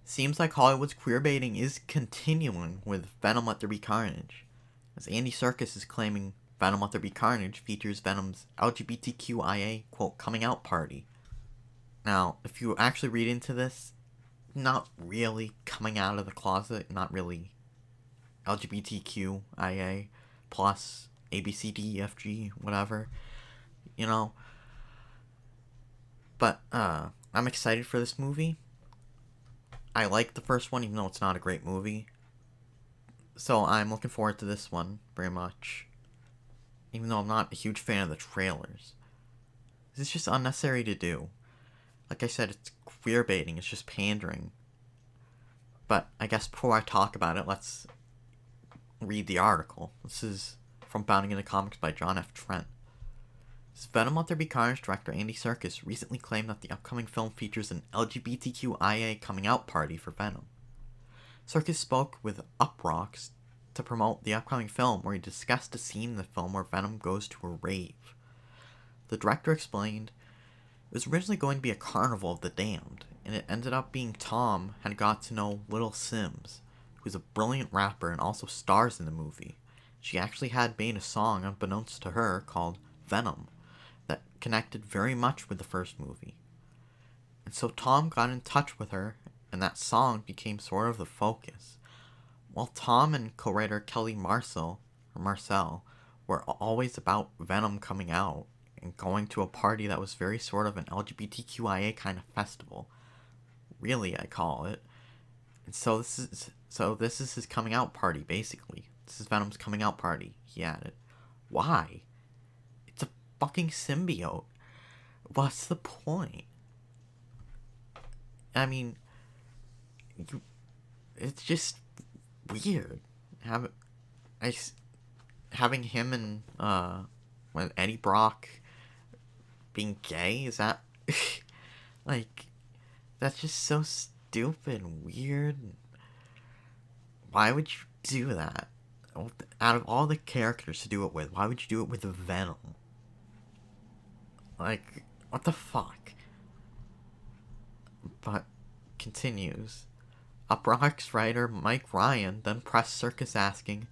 Seems like Hollywood's queerbaiting is continuing with Venom Let There Be Carnage, as Andy Serkis is claiming Venom Let There Be Carnage features Venom's LGBTQIA, quote, coming out party. Now, if you actually read into this, not really coming out of the closet, not really LGBTQIA plus ABCDEFG, whatever, you know. But I'm excited for this movie. I like the first one, even though it's not a great movie. So I'm looking forward to this one very much. Even though I'm not a huge fan of the trailers. It's just unnecessary to do. Like I said, it's queer baiting, it's just pandering. But I guess before I talk about it, let's read the article. This is from Bounding into Comics by John F. Trent. Venom Let There Be Carnage director Andy Serkis recently claimed that the upcoming film features an LGBTQIA coming out party for Venom. Serkis spoke with Uproxx to promote the upcoming film, where he discussed a scene in the film where Venom goes to a rave. The director explained, "It was originally going to be a carnival of the damned, and it ended up being Tom had got to know Little Simz, who's a brilliant rapper and also stars in the movie. She actually had made a song unbeknownst to her called Venom that connected very much with the first movie. And so Tom got in touch with her, and that song became sort of the focus. While Tom and co-writer Kelly Marcel were always about Venom coming out and going to a party that was very sort of an LGBTQIA kind of festival. Really, I call it. And so this is his coming out party, basically. This is Venom's coming out party," he added. Why? It's a fucking symbiote. What's the point? I mean, it's just weird. Having him and with Eddie Brock being gay, is that like, that's just so stupid and weird. Why would you do that? Out of all the characters to do it with, why would you do it with Venom? Like, what the fuck? But continues. Uproxx writer Mike Ryan then pressed Serkis asking,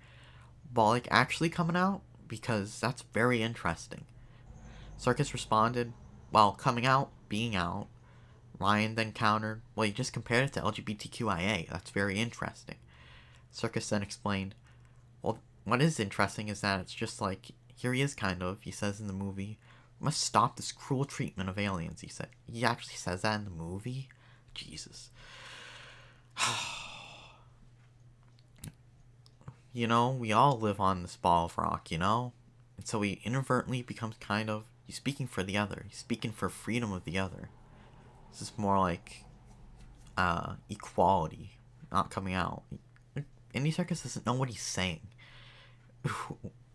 "Bollock actually coming out? Because that's very interesting." Serkis responded, "Well, coming out, being out." Ryan then countered, "Well, you just compared it to LGBTQIA. That's very interesting." Serkis then explained, "Well, what is interesting is that it's just like, here he is kind of, he says in the movie, 'We must stop this cruel treatment of aliens,' he said." He actually says that in the movie? Jesus. You know, we all live on this ball of rock, you know? And so he inadvertently becomes kind of, he's speaking for the other. He's speaking for freedom of the other. This is more like equality, not coming out. Andy Serkis doesn't know what he's saying.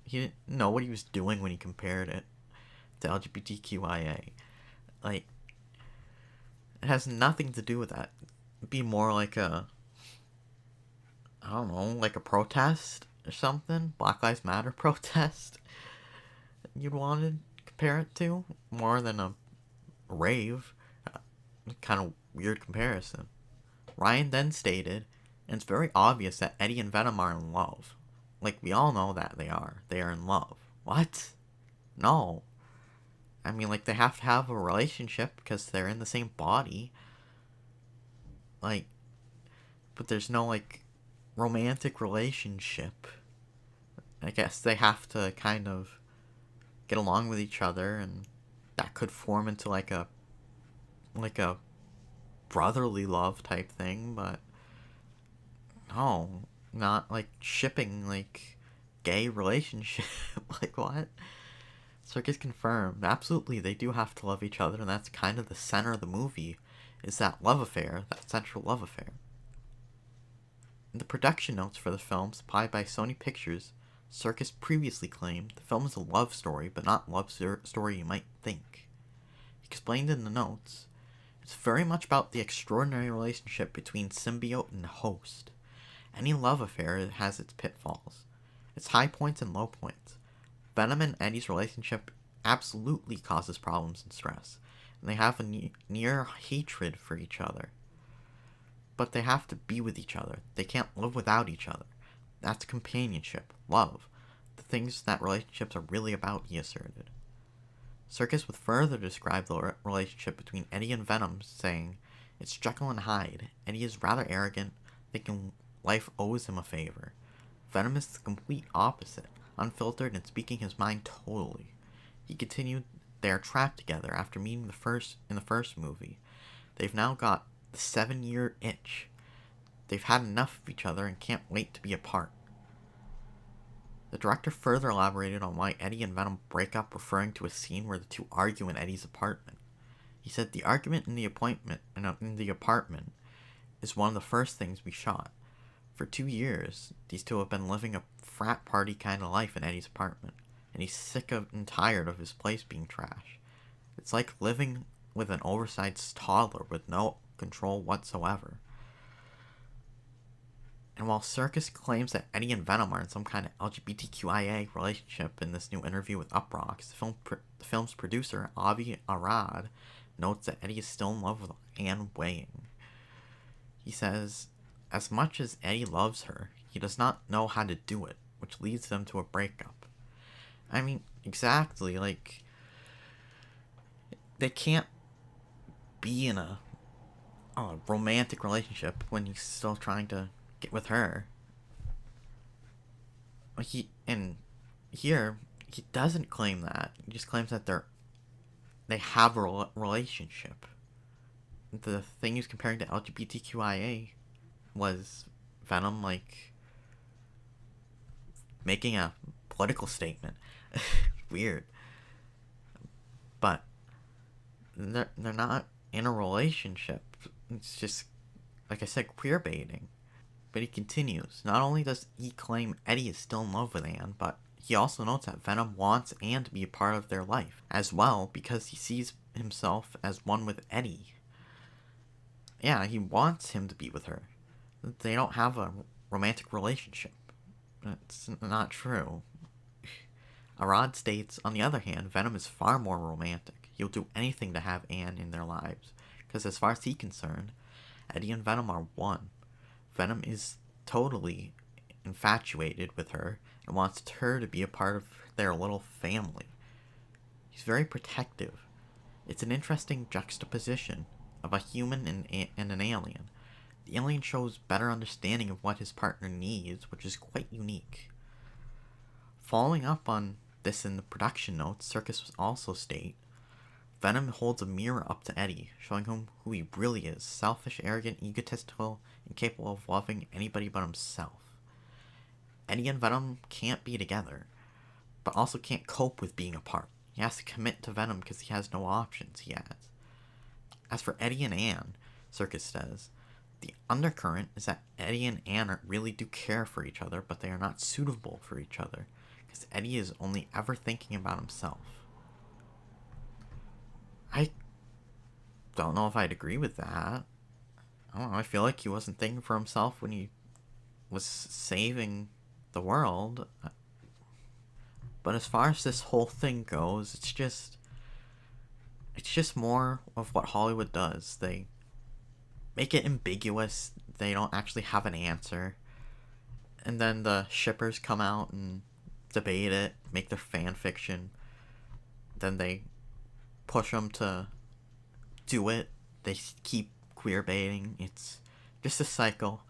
He didn't know what he was doing when he compared it to LGBTQIA. Like, it has nothing to do with that. It'd be more like I don't know, like a protest or something. Black Lives Matter protest. You'd want to compare it to more than a rave. Kind of weird comparison. Ryan then stated, "And it's very obvious that Eddie and Venom are in love. Like, we all know that they are. They are in love." What? No. I mean, like, they have to have a relationship because they're in the same body. Like, but there's no, like, romantic relationship. I guess they have to kind of get along with each other, and that could form into, like a brotherly love type thing, but no, not like shipping, like gay relationship. Like, what? Serkis confirmed, absolutely, they do have to love each other, and that's kind of the center of the movie, is that love affair, that central love affair. In the production notes for the film, supplied by Sony Pictures, Serkis previously claimed the film is a love story, but not love story you might think. He explained in the notes, "It's very much about the extraordinary relationship between symbiote and host. Any love affair has its pitfalls, its high points and low points. Venom and Eddie's relationship absolutely causes problems and stress, and they have a near hatred for each other. but they have to be with each other. They can't live without each other. That's companionship, love, the things that relationships are really about, he asserted. Serkis would further describe the relationship between Eddie and Venom, saying, "It's Jekyll and Hyde. Eddie is rather arrogant, thinking life owes him a favor. Venom is the complete opposite, unfiltered and speaking his mind totally." He continued, "They are trapped together after meeting in the first movie. They've now got the 7-year itch. They've had enough of each other and can't wait to be apart." The director further elaborated on why Eddie and Venom break up, referring to a scene where the two argue in Eddie's apartment. He said, "The argument in the apartment is one of the first things we shot. For 2 years, these two have been living a frat party kind of life in Eddie's apartment, and he's sick of and tired of his place being trash. It's like living with an oversized toddler with no control whatsoever." And while Serkis claims that Eddie and Venom are in some kind of LGBTQIA relationship in this new interview with Uproxx, the film's producer, Avi Arad, notes that Eddie is still in love with Anne Weying. He says, "As much as Eddie loves her, he does not know how to do it, which leads them to a breakup." I mean, exactly, like, they can't be in a romantic relationship when he's still trying to get with her. Here he doesn't claim that. He just claims that they have a relationship. The thing he was comparing to LGBTQIA was Venom, like, making a political statement. Weird. But they're not in a relationship. It's just, like I said, queer baiting. But he continues, "Not only does he claim Eddie is still in love with Anne, but he also notes that Venom wants Anne to be a part of their life as well, because he sees himself as one with Eddie." Yeah, he wants him to be with her. They don't have a romantic relationship. It's not true. Arad states, on the other hand, Venom is far more romantic. He'll do anything to have Anne in their lives, because as far as he's concerned, Eddie and Venom are one. Venom is totally infatuated with her and wants her to be a part of their little family. He's very protective. It's an interesting juxtaposition of a human and an alien. The alien shows better understanding of what his partner needs, which is quite unique. Following up on this in the production notes, Serkis also state, "Venom holds a mirror up to Eddie, showing him who he really is, selfish, arrogant, egotistical, incapable of loving anybody but himself." Eddie and Venom can't be together, but also can't cope with being apart. He has to commit to Venom because he has no options, he adds. As for Eddie and Anne, Serkis says, the undercurrent is that Eddie and Anne really do care for each other, but they are not suitable for each other, because Eddie is only ever thinking about himself. I don't know if I'd agree with that. I don't know, I feel like he wasn't thinking for himself when he was saving the world. But as far as this whole thing goes, it's just more of what Hollywood does. They make it ambiguous. They don't actually have an answer. And then the shippers come out and debate it, make their fan fiction. Then they push them to do it. They keep queer baiting. It's just a cycle.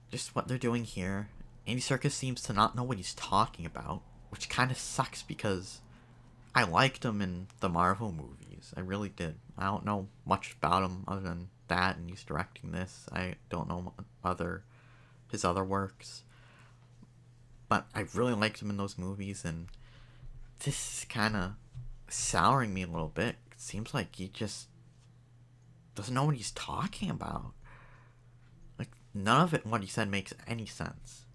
Just what they're doing here. Andy Serkis seems to not know what he's talking about, which kind of sucks because I liked him in the Marvel movies. I really did. I don't know much about him other than that, and he's directing this. I don't know his other works. But I really liked him in those movies, and this is kind of souring me a little bit. It seems like he just doesn't know what he's talking about. Like, none of it, what he said, makes any sense.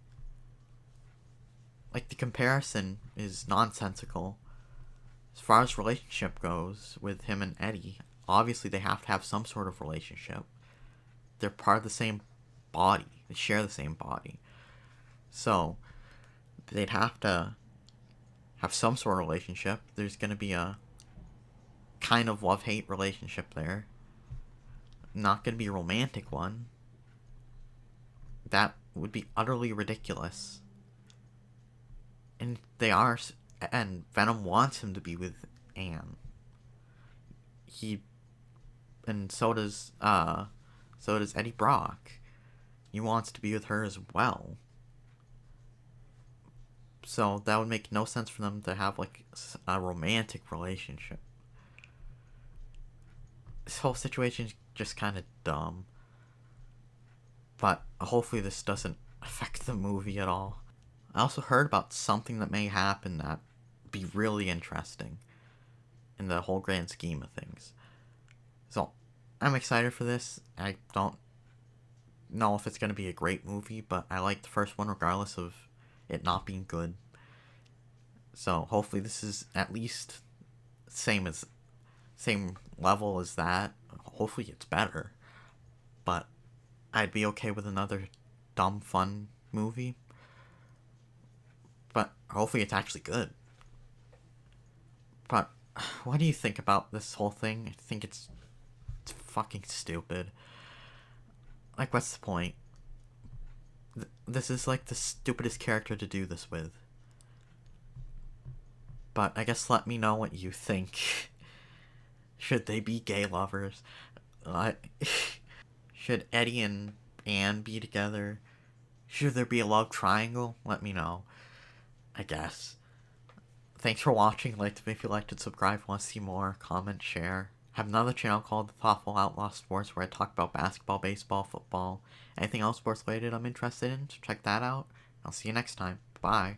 Like, the comparison is nonsensical. As far as relationship goes with him and Eddie, obviously they have to have some sort of relationship. They're part of the same body. They share the same body. So, they'd have to have some sort of relationship. There's going to be a kind of love-hate relationship there. not gonna be a romantic one. That would be utterly ridiculous. And and Venom wants him to be with Anne. He, and so does Eddie Brock. He wants to be with her as well. So that would make no sense for them to have like a romantic relationship. This whole situation is just kind of dumb. But hopefully this doesn't affect the movie at all. I also heard about something that may happen that be really interesting in the whole grand scheme of things. So I'm excited for this. I don't know if it's going to be a great movie, but I like the first one regardless of it not being good. So hopefully this is at least same level as that. Hopefully it's better. But I'd be okay with another dumb fun movie. But hopefully it's actually good. But what do you think about this whole thing? I think it's fucking stupid. Like, what's the point? This is like the stupidest character to do this with. But I guess let me know what you think. Should they be gay lovers? Should Eddie and Anne be together? Should there be a love triangle? Let me know. I guess. Thanks for watching. Like if you liked it, subscribe if you want to see more. Comment, share. I have another channel called The Thoughtful Outlaw Sports where I talk about basketball, baseball, football, anything else sports related I'm interested in. So check that out. I'll see you next time. Bye.